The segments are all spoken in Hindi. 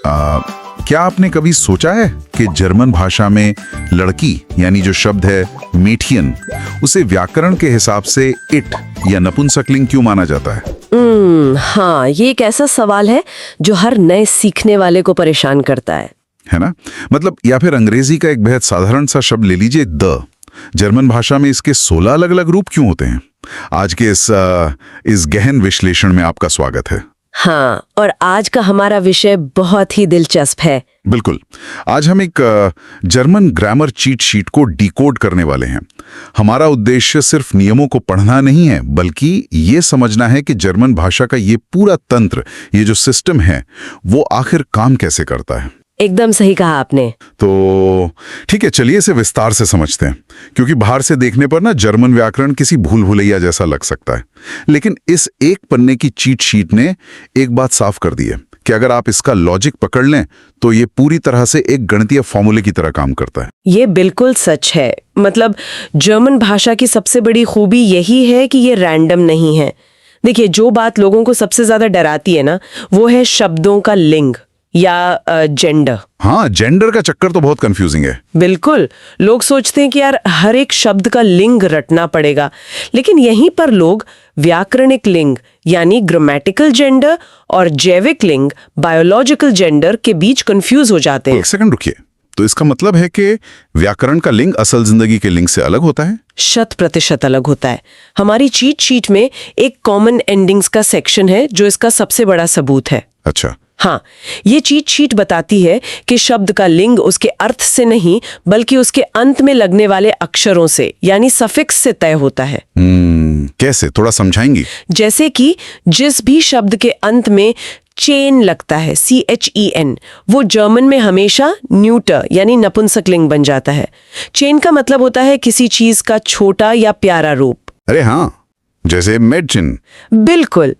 क्या आपने कभी सोचा है कि जर्मन भाषा में लड़की यानी जो शब्द है मेठियन, उसे व्याकरण के हिसाब से इट या नपुंसकलिंग क्यों माना जाता है? हाँ, ये एक ऐसा सवाल है जो हर नए सीखने वाले को परेशान करता है ना? मतलब या फिर अंग्रेजी का एक बेहद साधारण सा शब्द ले लीजिए द। जर्मन भाषा में इसके 16 अलग अलग रूप क्यों होते हैं? आज के इस गहन विश्लेषण में आपका स्वागत है। हाँ, और आज का हमारा विषय बहुत ही दिलचस्प है। बिल्कुल। आज हम एक जर्मन ग्रामर चीट शीट को डिकोड करने वाले हैं। हमारा उद्देश्य सिर्फ नियमों को पढ़ना नहीं है, बल्कि ये समझना है कि जर्मन भाषा का ये पूरा तंत्र, ये जो सिस्टम है, वो आखिर काम कैसे करता है। एकदम सही कहा आपने। तो ठीक है, चलिए इसे विस्तार से समझते हैं, क्योंकि बाहर से देखने पर ना जर्मन व्याकरण किसी भूल भुलैया जैसा लग सकता है। लेकिन इस एक पन्ने की चीट शीट ने एक बात साफ कर दी है कि अगर आप इसका लॉजिक पकड़ लें तो ये पूरी तरह से एक गणितीय फॉर्मूले की तरह काम करता है। ये बिल्कुल सच है। मतलब जर्मन भाषा की सबसे बड़ी खूबी यही है कि ये रैंडम नहीं है। देखिए, जो बात लोगों को सबसे ज्यादा डराती है ना, वो है शब्दों का लिंग या जेंडर। हाँ, जेंडर का चक्कर तो बहुत कंफ्यूजिंग है। बिल्कुल, लोग सोचते हैं कि यार हर एक शब्द का लिंग रटना पड़ेगा, लेकिन यहीं पर लोग व्याकरणिक लिंग यानी ग्रामेटिकल जेंडर और जैविक लिंग बायोलॉजिकल जेंडर के बीच कंफ्यूज हो जाते हैं। एक सेकंड रुकिए, तो इसका मतलब है कि व्याकरण का लिंग असल जिंदगी के लिंग से अलग होता है? 100% अलग होता है। हमारी चीट शीट में एक कॉमन एंडिंग्स का सेक्शन है जो इसका सबसे बड़ा सबूत है। अच्छा। हाँ, ये चीट शीट बताती है कि शब्द का लिंग उसके अर्थ से नहीं, बल्कि उसके अंत में लगने वाले अक्षरों से यानी सफिक्स से तय होता है। कैसे, थोड़ा समझाएंगी? जैसे कि जिस भी शब्द के अंत में चेन लगता है, CHEN, वो जर्मन में हमेशा न्यूटर यानी नपुंसकलिंग बन जाता है। चेन का मतलब होता है किसी चीज का छोटा या प्यारा रूप। अरे हाँ, जैसे मेडचिन। बिल्कुल।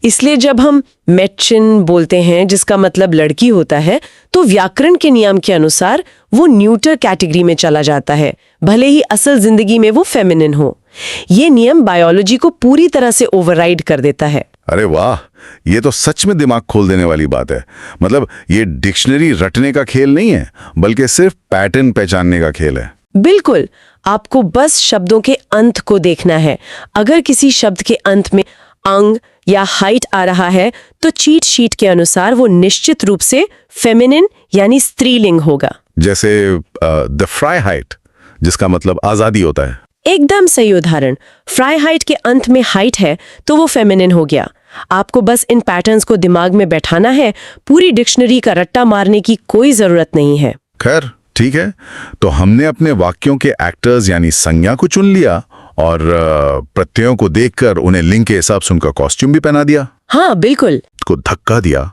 इसलिए जब हम मेडचिन बोलते हैं, जिसका मतलब लड़की होता है, तो व्याकरण के नियम के अनुसार वो न्यूटर कैटेगरी में चला जाता है, भले ही असल जिंदगी में वो फेमिनिन हो। ये नियम बायोलॉजी को पूरी तरह से ओवरराइड कर देता है। अरे वाह, ये तो सच में दिमाग खोल देने वाली बात है। मतलब ये डिक्शनरी रटने का खेल नहीं है, बल्कि सिर्फ पैटर्न पहचानने का खेल है। बिल्कुल, आपको बस शब्दों के अंत को देखना है। अगर किसी शब्द के अंत में अंग या हाइट आ रहा है, तो चीट शीट के अनुसार वो निश्चित रूप से फेमिनिन यानी स्त्रीलिंग होगा। जैसे द फ्राइहाइट, जिसका मतलब आजादी होता है। एकदम सही उदाहरण। फ्राइहाइट के अंत में हाइट है तो वो फेमिनिन हो गया। आपको बस इन पैटर्न्स को दिमाग में बैठाना है, पूरी डिक्शनरी का रट्टा मारने की कोई जरूरत नहीं है। खैर ठीक है, तो हमने अपने वाक्यों के एक्टर्स यानी संज्ञा को चुन लिया और प्रत्ययों को देखकर उन्हें लिंग के हिसाब से उनका कॉस्ट्यूम भी पहना दिया। हाँ बिल्कुल। को धक्का दिया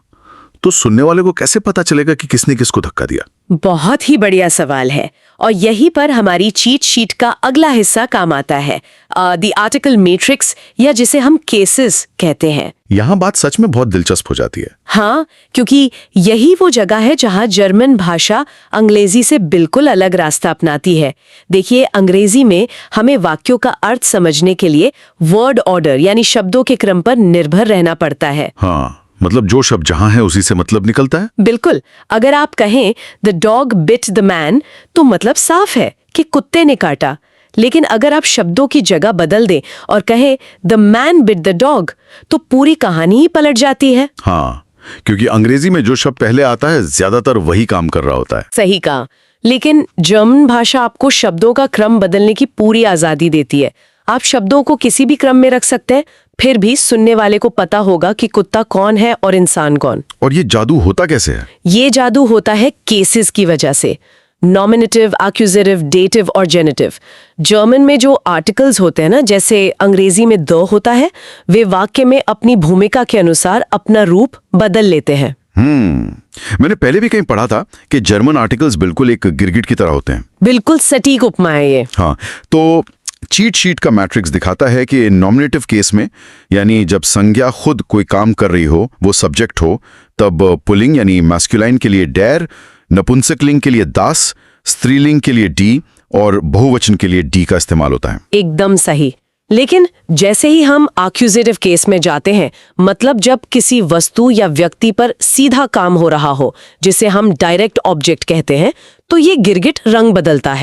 तो सुनने वाले को कैसे पता चलेगा कि किसने किसको धक्का दिया? बहुत ही बढ़िया सवाल है, और यहीं पर हमारी चीट शीट का अगला हिस्सा काम आता है, द आर्टिकल मैट्रिक्स, या जिसे हम केसेस कहते हैं। यहाँ बात सच में बहुत दिलचस्प हो जाती है। हाँ, क्योंकि यही वो जगह है जहाँ जर्मन भाषा अंग्रेजी से बिल्कुल अलग रास्ता अपनाती है। देखिए, अंग्रेजी में हमें वाक्यों का अर्थ समझने के लिए वर्ड ऑर्डर यानी शब्दों के क्रम पर निर्भर रहना पड़ता है। हाँ, मतलब जो शब्द जहां है उसी से मतलब निकलता है। बिल्कुल। अगर आप कहें the dog bit the man, तो मतलब साफ है कि कुत्ते ने काटा। लेकिन अगर आप शब्दों की जगह बदल दें और कहें the man bit the dog, तो पूरी कहानी ही पलट जाती है। हाँ, क्योंकि अंग्रेजी में जो शब्द पहले आता है ज्यादातर वही काम कर रहा होता है। सही कहा। लेकिन जर्मन भाषा आपको शब्दों का क्रम बदलने की पूरी आजादी देती है। आप शब्दों को किसी भी क्रम में रख सकते हैं, फिर भी सुनने वाले को पता होगा कि कुत्ता कौन है और इंसान कौन। और ये जादू होता कैसे है? ये जादू होता है केसेस की वजह से। नॉमिनेटिव, एक्यूजेटिव, डेटिव और जेनेटिव। जर्मन में जो आर्टिकल्स होते हैं ना, जैसे अंग्रेजी में द होता है, वे वाक्य में अपनी भूमिका के अनुसार अपना रूप बदल लेते हैं। मैंने पहले भी कहीं पढ़ा था कि जर्मन आर्टिकल्स बिल्कुल एक गिरगिट की तरह होते हैं। बिल्कुल सटीक उपमा है ये। हाँ, तो चीट शीट का मैट्रिक्स दिखाता है कि नॉमिनेटिव केस में, यानी जब संज्ञा खुद कोई काम कर रही हो, वो सब्जेक्ट हो, तब पुल्लिंग यानी मैस्कुलाइन के लिए डेर, नपुंसकलिंग के लिए दास, स्त्रीलिंग के लिए डी और बहुवचन के लिए डी का इस्तेमाल होता है। एकदम सही। लेकिन जैसे ही हम एक्यूजेटिव केस में जाते हैं, मतलब जब किसी वस्तु या व्यक्ति पर सीधा काम हो रहा हो, जिसे हम डायरेक्ट ऑब्जेक्ट कहते हैं, तो ये गिरगिट रंग बदलता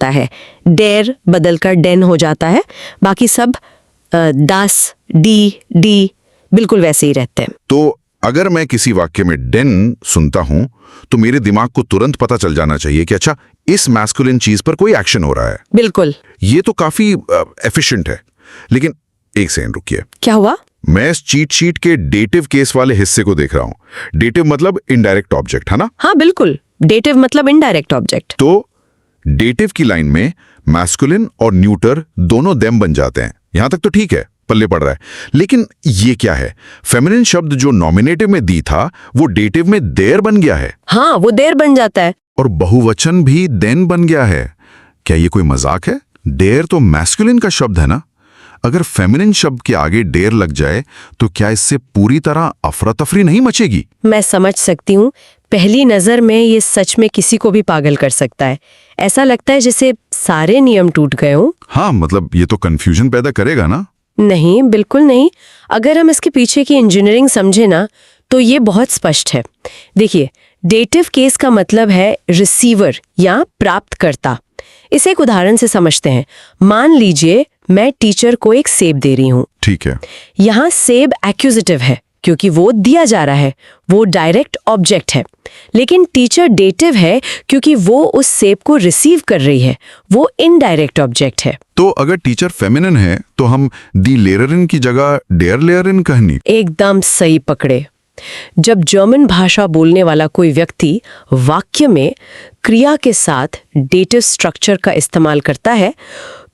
है। डेर बदलकर डेन हो जाता है। बाकी सब दास, डी बिल्कुल वैसे ही रहते हैं। तो अगर मैं किसी वाक्य में डेन सुनता हूं तो मेरे दिमाग को तुरंत पता चल जाना चाहिए कि अच्छा, इस मैस्कुलिन चीज पर कोई एक्शन हो रहा है। बिल्कुल। ये तो काफी एफिशिएंट है। लेकिन एक सेकंड रुकिए, क्या हुआ? मैं इस चीट शीट के डेटिव केस वाले हिस्से को देख रहा हूं। डेटिव मतलब इनडायरेक्ट ऑब्जेक्ट, है ना? हाँ बिल्कुल, डेटिव मतलब इनडायरेक्ट ऑब्जेक्ट। तो डेटिव की लाइन में मैस्कुलिन और न्यूटर दोनों देम बन जाते हैं। यहां तक तो ठीक है, पल्ले पड़ रहा है। लेकिन ये क्या है? फेमिनिन शब्द जो नॉमिनेटिव में दी था वो डेटिव में देर बन गया है। हाँ, वो देर बन जाता है। और बहुवचन भी देन बन गया है। क्या ये कोई मजाक है? डेर तो मैस्कुलिन का शब्द है ना? अगर फेमिनिन शब्द के आगे डेर लग जाए तो क्या इससे पूरी तरह अफरा तफरी नहीं मचेगी? मैं समझ सकती हूँ। पहली नजर में ये सच में किसी को भी पागल कर सकता है। ऐसा लगता है जैसे सारे नियम टूट गए हों। हाँ, मतलब ये तो कंफ्यूजन पैदा करेगा ना? नहीं, बिल्कुल नहीं। अगर हम इसके पीछे की इंजीनियरिंग समझे ना, तो ये बहुत स्पष्ट है। देखिए, डेटिव केस का मतलब है रिसीवर या प्राप्तकर्ता। इसे एक उदाहरण से समझते हैं। मान लीजिए मैं टीचर को एक सेब दे रही हूँ। ठीक है। यहाँ सेब एक्यूजेटिव है क्योंकि वो दिया जा रहा है, वो डायरेक्ट ऑब्जेक्ट है। लेकिन टीचर डेटिव है क्योंकि वो उस सेब को रिसीव कर रही है, वो इनडायरेक्ट ऑब्जेक्ट है। तो अगर टीचर फेमिनिन है तो हम दी लेयरिन की जगह डेयर लेयरिन कहनी। एकदम सही पकड़े। जब जर्मन भाषा बोलने वाला कोई व्यक्ति वाक्य में क्रिया के साथ डेटिव स्ट्रक्चर का इस्तेमाल करता है,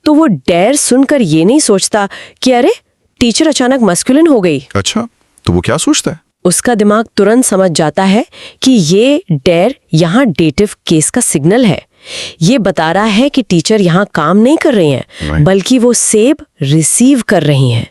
तो वो डेर सुनकर ये नहीं सोचता कि अरे टीचर अचानक मस्कुलिन हो गई। अच्छा, तो वो क्या सोचता है? उसका दिमाग तुरंत समझ जाता है कि ये डेर यहाँ डेटिव केस का सिग्नल है। ये बता रहा है कि टीचर यहाँ काम नहीं कर रही हैं, बल्कि वो सेब रिसीव कर रही हैं।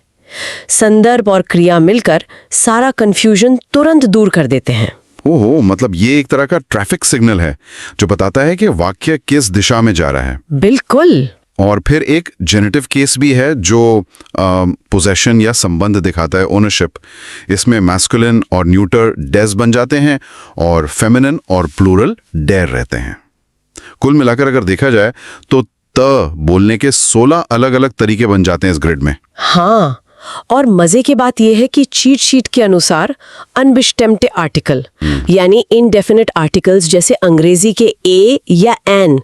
संदर्भ और क्रिया मिलकर सारा कंफ्यूजन तुरंत दूर कर देते हैं। ओहो, मतलब ये एक तरह का ट्रैफिक सिग्नल है जो बताता है कि वाक्य किस दिशा में जा रहा है। बिल्कुल। और फिर एक जेनेटिव केस भी है जो पोजेशन या संबंध दिखाता है, ओनरशिप। इसमें मैस्कुलिन और न्यूटर डेज बन जाते हैं और फेमिनिन और प्लूरल डेर रहते हैं। कुल मिलाकर अगर देखा जाए तो त बोलने के 16 अलग अलग तरीके बन जाते हैं इस ग्रिड में। हाँ, और मजे की बात यह है कि चीट शीट के अनुसार अनबेस्टेम्टे आर्टिकल यानी इनडेफिनिट आर्टिकल्स जैसे अंग्रेजी के ए या एन,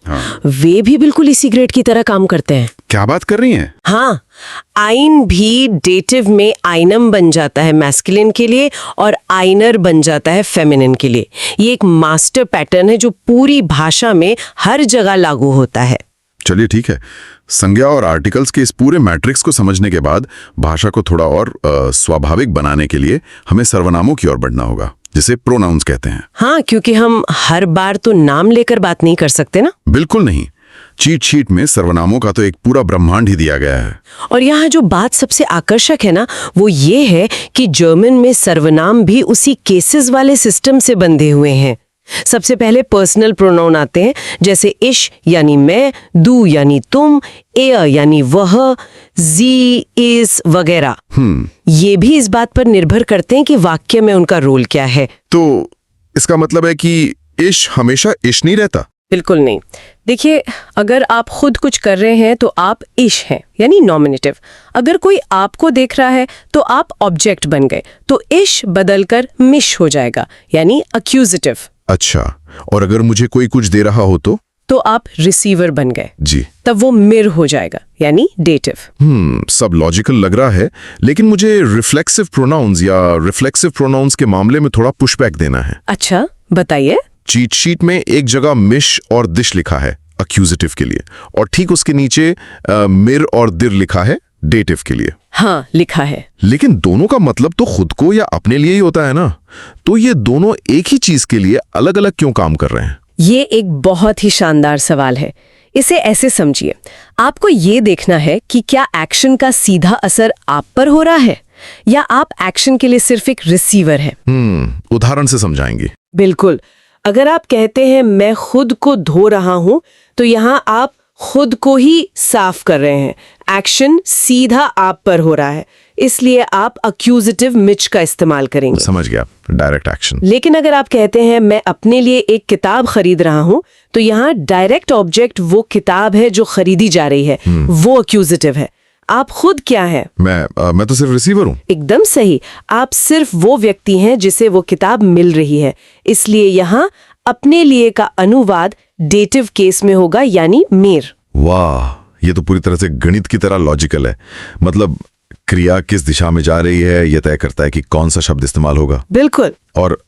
वे भी बिल्कुल इसी ग्रेड की तरह काम करते हैं। क्या बात कर रही हैं? हाँ, आइन भी डेटिव में आइनम बन जाता है मैस्कुलिन के लिए और आइनर बन जाता है फेमिनिन के लिए। ये एक मास्टर पैटर्न है जो पूरी भाषा में हर जगह लागू होता है। चलिए ठीक है, संज्ञा और आर्टिकल्स के इस पूरे मैट्रिक्स को समझने के बाद भाषा को थोड़ा और स्वाभाविक बनाने के लिए हमें सर्वनामों की ओर बढ़ना होगा, जिसे प्रोनाउंस कहते हैं। हाँ, क्योंकि हम हर बार तो नाम लेकर बात नहीं कर सकते ना। बिल्कुल नहीं। चीट शीट में सर्वनामों का तो एक पूरा ब्रह्मांड ही दिया गया है। और यहाँ जो बात सबसे आकर्षक है ना, वो ये है कि जर्मन में सर्वनाम भी उसी केसेस वाले सिस्टम से बंधे हुए हैं। सबसे पहले पर्सनल प्रोनाउन आते हैं, जैसे इश यानी मैं, दू यानी तुम, एयर यानी वह, जी, इज वगैरह। ये भी इस बात पर निर्भर करते हैं कि वाक्य में उनका रोल क्या है। तो इसका मतलब है कि इश हमेशा इश नहीं रहता? बिल्कुल नहीं। देखिए, अगर आप खुद कुछ कर रहे हैं तो आप इश हैं, यानी नॉमिनेटिव। अगर कोई आपको देख रहा है तो आप ऑब्जेक्ट बन गए, तो इश बदलकर मिश हो जाएगा, यानी अक्यूजेटिव। अच्छा, और अगर मुझे कोई कुछ दे रहा हो तो आप रिसीवर बन गए जी, तब वो मिर हो जाएगा, यानी डेटिव। सब लॉजिकल लग रहा है, लेकिन मुझे रिफ्लेक्सिव प्रोनाउंस या रिफ्लेक्सिव प्रोनाउंस के मामले में थोड़ा पुशबैक देना है। अच्छा, बताइए। चीट शीट में एक जगह मिश और दिश लिखा है अक्यूजेटिव के लिए, और ठीक उसके नीचे मिर और दिर लिखा है डेटिव के लिए। हाँ, लिखा है। लेकिन दोनों का मतलब तो खुद को या अपने लिए ही होता है ना, तो ये दोनों एक ही चीज के लिए अलग अलग क्यों काम कर रहे हैं? ये एक बहुत ही शानदार सवाल है। इसे ऐसे समझिए, आपको ये देखना है कि क्या एक्शन का सीधा असर आप पर हो रहा है या आप एक्शन के लिए सिर्फ एक रिसीवर है। उदाहरण से समझाएंगे। बिल्कुल। अगर आप कहते हैं मैं खुद को धो रहा हूं, तो यहाँ आप खुद को ही साफ कर रहे हैं, एक्शन सीधा आप पर हो रहा है, इसलिए आप अक्यूजेटिव मिच का इस्तेमाल करेंगे। समझ गया, डायरेक्ट एक्शन। लेकिन अगर आप कहते हैं मैं अपने लिए एक किताब खरीद रहा हूं, तो यहाँ डायरेक्ट ऑब्जेक्ट वो किताब है जो खरीदी जा रही है, वो अक्यूजेटिव है। आप खुद क्या है? मैं तो सिर्फ रिसीवर हूँ। एकदम सही, आप सिर्फ वो व्यक्ति हैं जिसे वो किताब मिल रही है। इसलिए यहाँ अपने लिए का अनुवाद डेटिव केस में होगा, यानी मेर। वाह, ये तो पूरी तरह से गणित की तरह लॉजिकल है। मतलब क्रिया किस दिशा में जा रही है यह तय करता है कि कौन सा शब्द इस्तेमाल होगा। बिल्कुल। और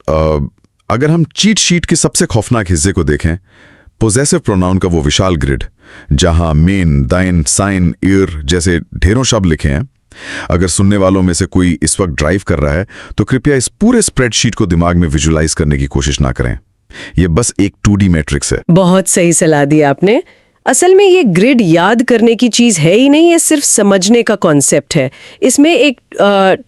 अगर हम चीट शीट के सबसे खौफनाक हिस्से को देखें, पोजेसिव प्रोनाउन का वो विशाल ग्रिड जहां मेन, दाइन, साइन, ईयर जैसे ढेरों शब्द लिखे हैं, अगर सुनने वालों में से कोई इस वक्त ड्राइव कर रहा है तो कृपया इस पूरे स्प्रेडशीट को दिमाग में विजुलाइज करने की कोशिश ना करें। ये बस एक 2D मैट्रिक्स है। बहुत सही सलाह दी आपने। असल में ये ग्रिड याद करने की चीज है ही नहीं, ये सिर्फ समझने का कॉन्सेप्ट है। इसमें एक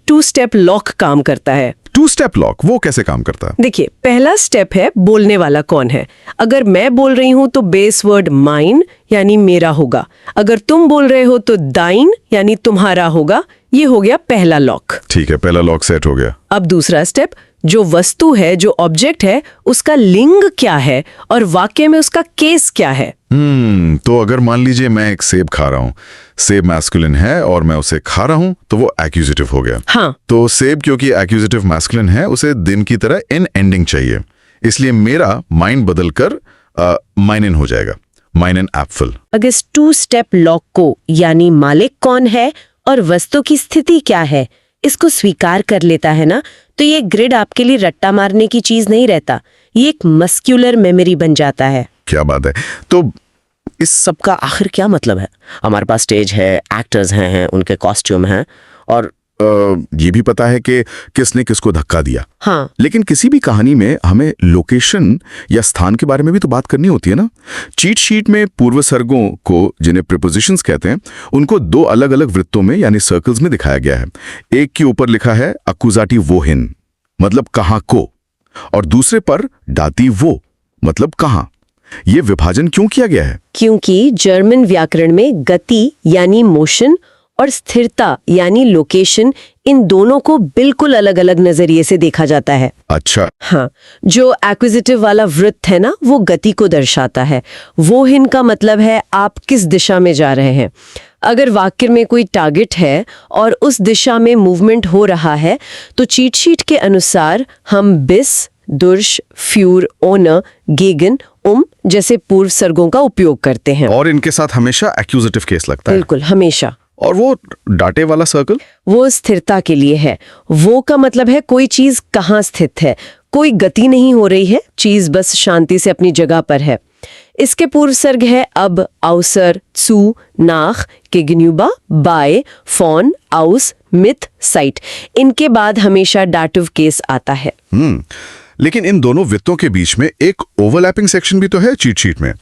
2 स्टेप लॉक काम करता है। 2 स्टेप लॉक वो कैसे काम करता है? देखिए, पहला स्टेप है बोलने वाला कौन है। अगर मैं बोल रही हूं तो बेस वर्ड माइन यानी मेरा होगा। अगर तुम बोल रहे हो तो दाइन यानी तुम्हारा होगा। ये हो गया पहला लॉक। ठीक है, पहला लॉक सेट हो गया। अब दूसरा स्टेप, जो वस्तु है, जो ऑब्जेक्ट है, उसका लिंग क्या है और वाक्य में उसका केस क्या है। तो अगर मान लीजिए मैं एक सेब खा रहा हूँ, सेब मैस्कुलिन है और मैं उसे खा रहा हूँ, तो वो एक्यूजेटिव हो गया। हाँ। तो सेब क्योंकि एक्यूजेटिव मैस्कुलिन है, उसे दिन की तरह इन एंडिंग चाहिए, इसलिए मेरा माइन बदलकर माइन इन हो जाएगा, माइन इन एप्पल। अगर इस 2 स्टेप लॉक को, यानी मालिक कौन है और वस्तु की स्थिति क्या है, इसको स्वीकार कर लेता है ना, तो ये ग्रिड आपके लिए रट्टा मारने की चीज नहीं रहता, ये एक मस्क्यूलर मेमोरी बन जाता है। क्या बात है। तो इस सब का आखिर क्या मतलब है? हमारे पास स्टेज है, एक्टर्स हैं, उनके कॉस्ट्यूम हैं, और ये भी पता है कि किसने किसको धक्का दिया। हाँ। लेकिन किसी भी कहानी में हमें लोकेशन या स्थान के बारे में भी तो बात करनी होती है ना। चीट शीट में पूर्वसर्गों को, जिन्हें प्रीपोजिशंस कहते हैं, उनको 2 अलग अलग वृत्तों में यानी सर्कल्स में दिखाया गया है। एक के ऊपर लिखा है अकुजाटिव वोहिन, मतलब कहां को, और दूसरे पर दातिव वो, मतलब कहां। ये विभाजन क्यों किया गया है? क्योंकि जर्मन व्याकरण में गति यानी मोशन और स्थिरता यानी लोकेशन, इन दोनों को बिल्कुल अलग अलग नजरिए से देखा जाता है। अच्छा। हाँ, जो एक्विजिटिव वाला वृत्त है ना, वो गति को दर्शाता है। वो हिन का मतलब है आप किस दिशा में जा रहे हैं। अगर वाक्य में कोई टारगेट है और उस दिशा में मूवमेंट हो रहा है, तो चीट शीट के अनुसार हम बिस, दुर्श, फ्यूर, ओनर, गेगन, जैसे पूर्व सर्गों का उपयोग करते हैं। और इनके साथ हमेशा एक्यूजेटिव केस लगता है। बिल्कुल, हमेशा। और वो डाटे वाला सर्कल, वो स्थिरता के लिए है। वो का मतलब है कोई चीज कहाँ स्थित है, कोई गति नहीं हो रही है, चीज बस शांति से अपनी जगह पर है। इसके पूर्व सर्ग है अब, आउसर, त्सु, नाख, केगन्युबा, बाय, फॉन, आउस, मिथ, साइट। इनके बाद हमेशा डाटिव केस आता है। लेकिन इन दोनों वृत्तों के बीच में एक ओवरलैपिंग सेक्शन भी तो है चीट शीट में।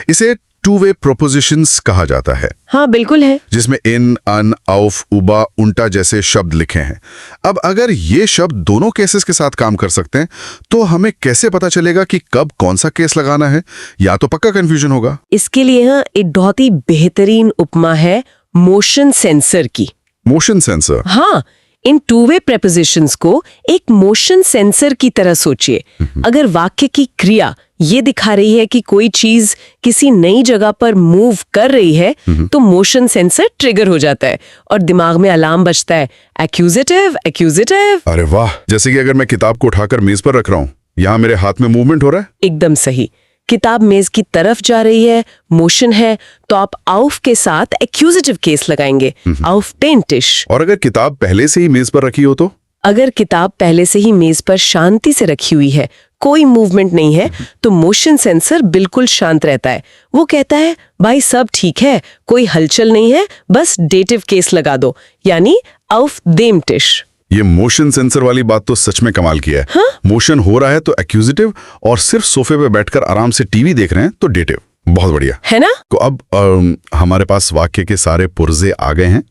इसे 2-वे प्रोपोजिशंस कहा जाता है। हाँ, बिल्कुल है। जिसमें इन, अन, औफ, उबा, उल्टा जैसे शब्द लिखे हैं। अब अगर ये शब्द दोनों केसेस के साथ काम कर सकते हैं, तो हमें कैसे पता चलेगा कि कब कौन सा केस लगाना है? या तो पक्का कंफ्यूजन होगा। इसके लिए हाँ, एक बहुत ही बेहतरीन उपमा है मोशन सेंसर की। Motion sensor? हाँ, इन 2-वे प्रेपोजिशंस को एक मोशन सेंसर की तरह सोचिए। अगर वाक्य की क्रिया ये दिखा रही है कि कोई चीज किसी नई जगह पर मूव कर रही है, तो मोशन सेंसर ट्रिगर हो जाता है और दिमाग में अलार्म बजता है, एक्यूजेटिव, एक्यूजेटिव। अरे वाह, जैसे कि अगर मैं किताब को उठाकर मेज पर रख रहा हूं, यहां मेरे हाथ में मूवमेंट हो रहा है। एकदम सही। किताब मेज की तरफ जा रही है, मोशन है, तो आप आउफ के साथ एक्यूजेटिव केस लगाएंगे, आउफ टेंटिश। और अगर किताब पहले से ही मेज पर रखी हो तो? अगर किताब पहले से ही मेज पर शांति से रखी हुई है, कोई मूवमेंट नहीं है, तो मोशन सेंसर बिल्कुल शांत रहता है। वो कहता है भाई सब ठीक है, कोई हलचल नहीं है, बस डेटिव केस लगा दो, यानी आउफ देमटिश। ये मोशन सेंसर वाली बात तो सच में कमाल की है। हाँ? मोशन हो रहा है तो एक्यूजेटिव, और सिर्फ सोफे पे बैठकर आराम से टीवी देख रहे हैं तो डेटिव। बहुत बढ़िया है ना। तो अब हमारे पास वाक्य के सारे पुर्जे आ गए हैं,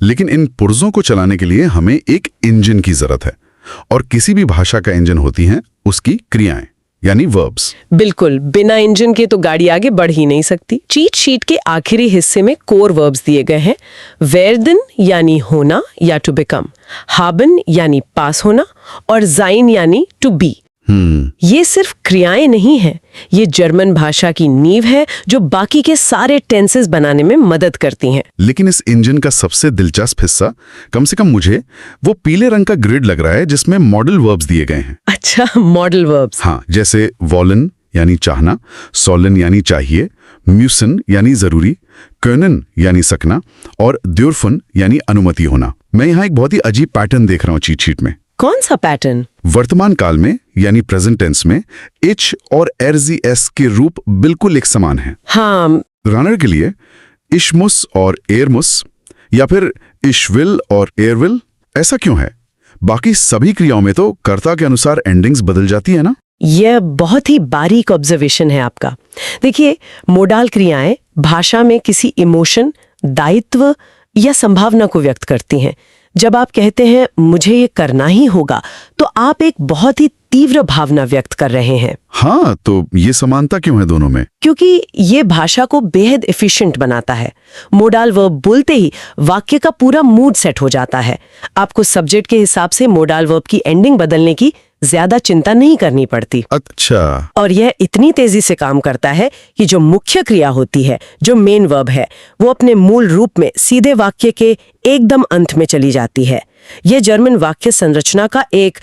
लेकिन इन पुर्जों को चलाने के लिए हमें एक इंजन की जरूरत है। और किसी भी भाषा का इंजन होती है उसकी क्रियाएं। यानी वर्ब्स। बिल्कुल, बिना इंजन के तो गाड़ी आगे बढ़ ही नहीं सकती। चीट शीट के आखिरी हिस्से में कोर वर्ब्स दिए गए हैं। वेर्दन यानी होना या टू बिकम, हाबन यानी पास होना, और जाइन यानी टू बी। ये सिर्फ क्रियाएं नहीं हैं, ये जर्मन भाषा की नींव है जो बाकी के सारे टेंसेस बनाने में मदद करती हैं। लेकिन इस इंजन का सबसे दिलचस्प हिस्सा, कम से कम मुझे, वो पीले रंग का ग्रिड लग रहा है जिसमें मॉडल वर्ब्स दिए गए हैं। अच्छा, मॉडल वर्ब्स। हाँ, जैसे वॉलन यानी चाहना, सोलन यानी चाहिए, म्यूसन यानी जरूरी, कर्नन यानी सकना, और द्योरफन यानी अनुमति होना। मैं यहाँ एक बहुत ही अजीब पैटर्न देख रहा हूँ चीट शीट में। कौन सा पैटर्न? वर्तमान काल में यानी प्रेजेंट टेंस में एच और एरजीएस के रूप बिल्कुल एक समान हैं। हाँ, रनर के लिए इशमुस और एयरमुस, या फिर इशविल और एयरविल। ऐसा क्यों है? बाकी सभी क्रियाओं में तो कर्ता के अनुसार एंडिंग्स बदल जाती है ना। यह बहुत ही बारीक ऑब्जर्वेशन है आपका। देखिए, मोडाल क्रियाएं भाषा में किसी इमोशन, दायित्व या संभावना को व्यक्त करती हैं। जब आप कहते हैं मुझे ये करना ही होगा, तो आप एक बहुत ही तीव्र भावना व्यक्त कर रहे हैं। हाँ, तो ये समानता क्यों है दोनों में? क्योंकि ये भाषा को बेहद एफिशिएंट बनाता है। मोडाल वर्ब बोलते ही वाक्य का पूरा मूड सेट हो जाता है। आपको सब्जेक्ट के हिसाब से मोडाल वर्ब की एंडिंग बदलने की ज्यादा चिंता नहीं करनी पड़ती। अच्छा। और यह इतनी तेजी से काम करता है कि जो मुख्य क्रिया होती है, जो मेन वर्ब है, वो अपने मूल रूप में सीधे वाक्य के एकदम अंत में चली जाती है। यह जर्मन वाक्य संरचना का एक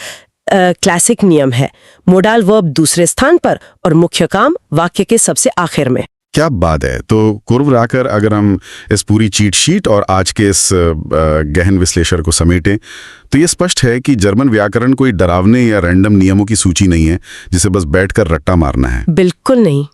क्लासिक नियम है। मोडाल वर्ब दूसरे स्थान पर और मुख्य काम वाक्य के सबसे आखिर में। क्या बात है। तो कुल मिलाकर अगर हम इस पूरी चीट शीट और आज के इस गहन विश्लेषण को समेटें, तो ये स्पष्ट है कि जर्मन व्याकरण कोई डरावने या रैंडम नियमों की सूची नहीं है जिसे बस बैठकर रट्टा मारना है। बिल्कुल नहीं।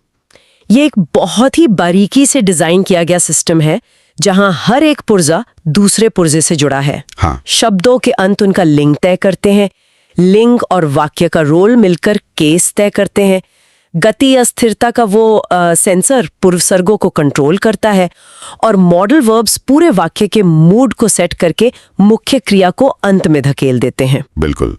ये एक बहुत ही बारीकी से डिजाइन किया गया सिस्टम है जहां हर एक पुर्जा दूसरे पुर्जे से जुड़ा है। हाँ। शब्दों के अंत उनका लिंग तय करते हैं। लिंग और वाक्य का रोल मिलकर केस तय करते हैं। गति या स्थिरता का वो सेंसर पूर्वसर्गों को कंट्रोल करता है, और मॉडल वर्ब्स पूरे वाक्य के मूड को सेट करके मुख्य क्रिया को अंत में धकेल देते हैं। बिल्कुल।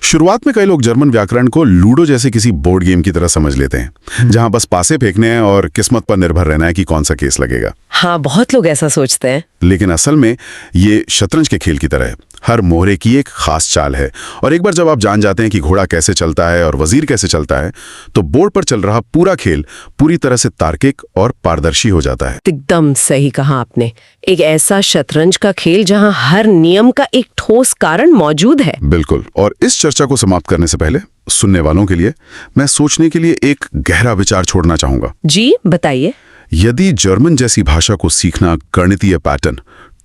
शुरुआत में कई लोग जर्मन व्याकरण को लूडो जैसे किसी बोर्ड गेम की तरह समझ लेते हैं, जहां बस पासे फेंकने हैं और किस्मत पर निर्भर रहना है कि कौन सा केस लगेगा। हाँ, बहुत लोग ऐसा सोचते हैं। लेकिन असल में ये शतरंज के खेल की तरह है। हर मोहरे की एक खास चाल है, और एक बार जब आप जान जाते हैं कि घोड़ा कैसे चलता है और वजीर कैसे चलता है, तो बोर्ड पर चल रहा पूरा खेल पूरी तरह से तार्किक और पारदर्शी हो जाता है। एकदम सही कहा आपने। एक ऐसा शतरंज का खेल जहां हर नियम का एक ठोस कारण मौजूद है। बिल्कुल। और इस चर्चा को समाप्त करने से पहले सुनने वालों के लिए मैं सोचने के लिए एक गहरा विचार छोड़ना चाहूंगा। जी, बताइए। यदि जर्मन जैसी भाषा को सीखना गणितीय पैटर्न,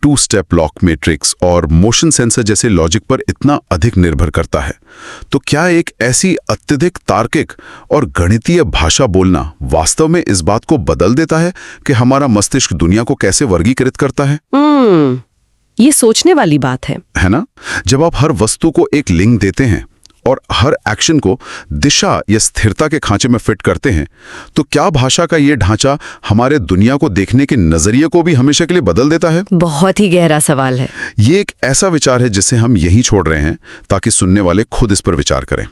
2 स्टेप लॉक मैट्रिक्स और मोशन सेंसर जैसे लॉजिक पर इतना अधिक निर्भर करता है, तो क्या एक ऐसी अत्यधिक तार्किक और गणितीय भाषा बोलना वास्तव में इस बात को बदल देता है कि हमारा मस्तिष्क दुनिया को कैसे वर्गीकृत करता है? ये सोचने वाली बात है ना? जब आप हर वस्तु को एक लिंग देते हैं और हर एक्शन को दिशा या स्थिरता के खांचे में फिट करते हैं, तो क्या भाषा का ये ढांचा हमारे दुनिया को देखने के नजरिए को भी हमेशा के लिए बदल देता है? बहुत ही गहरा सवाल है। ये एक ऐसा विचार है जिसे हम यहीं छोड़ रहे हैं ताकि सुनने वाले खुद इस पर विचार करें।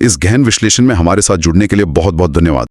इस गहन विश्लेषण में हमारे साथ जुड़ने के लिए बहुत बहुत धन्यवाद।